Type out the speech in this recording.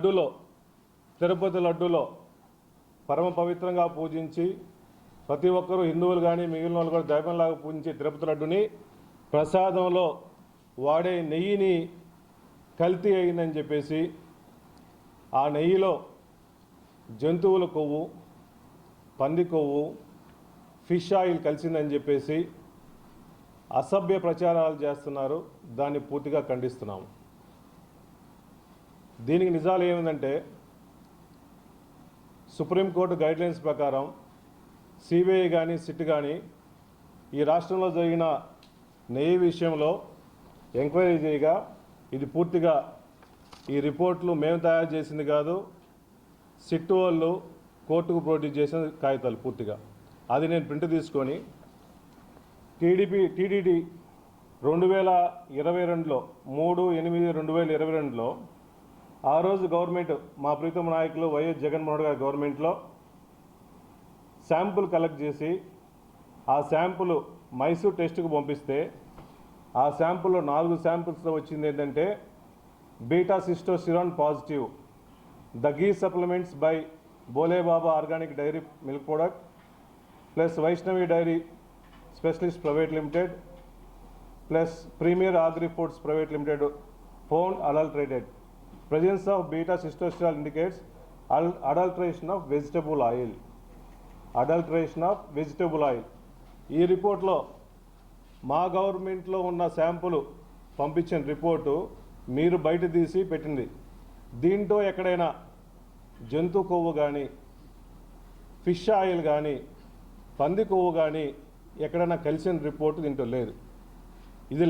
లడ్డూలో తిరుపతి లడ్డూలో పరమ పవిత్రంగా పూజించి ప్రతి ఒక్కరూ హిందువులు కానీ మిగిలిన వాళ్ళు కూడా దైవంలాగా పూజించి తిరుపతి లడ్డుని ప్రసాదంలో వాడే నెయ్యిని కల్తీ అయిందని చెప్పేసి ఆ నెయ్యిలో జంతువుల కొవ్వు, పంది కొవ్వు, ఫిష్ ఆయిల్ కలిసిందని చెప్పేసి అసభ్య ప్రచారాలు చేస్తున్నారు. దాన్ని పూర్తిగా ఖండిస్తున్నాము. దీనికి నిజాలు ఏమిటంటే సుప్రీంకోర్టు గైడ్లైన్స్ ప్రకారం సిబిఐ కానీ సిట్ కానీ ఈ రాష్ట్రంలో జరిగిన నెయ్యి విషయంలో ఎంక్వైరీ చేయగా ఇది పూర్తిగా ఈ రిపోర్ట్లు మేము తయారు చేసింది కాదు, సిట్ వాళ్ళు కోర్టుకు ప్రొడ్యూస్ చేసిన కాగితాలు పూర్తిగా. అది నేను ప్రింట్ తీసుకొని టీడీటీ 2022లో 3/8/2022లో ఆ రోజు గవర్నమెంట్ మా ప్రీతమ నాయకులు వైఎస్ జగన్మోహన్ గారి గవర్నమెంట్లో శాంపుల్ కలెక్ట్ చేసి ఆ శాంపుల్ మైసూర్ టెస్ట్కు పంపిస్తే ఆ శాంపుల్లో 4 శాంపుల్స్లో వచ్చింది ఏంటంటే beta sitosterol positive, the ghee supplements by Bolebaba organic dairy milk product plus Vaishnavi dairy specialist private limited plus premier agri foods private limited found adulterated. Presence of beta sitosterol indicates adulteration of vegetable oil. Adulteration of vegetable oil. ఈ రిపోర్ట్లో మా గవర్నమెంట్లో ఉన్న sample పంపించిన report మీరు బయట తీసి పెట్టింది. దీంట్లో ఎక్కడైనా జంతు కొవ్వు కానీ, ఫిష్ ఆయిల్ కానీ, పంది కొవ్వు కానీ ఎక్కడైనా కలిసిన రిపోర్టు దీంట్లో లేదు.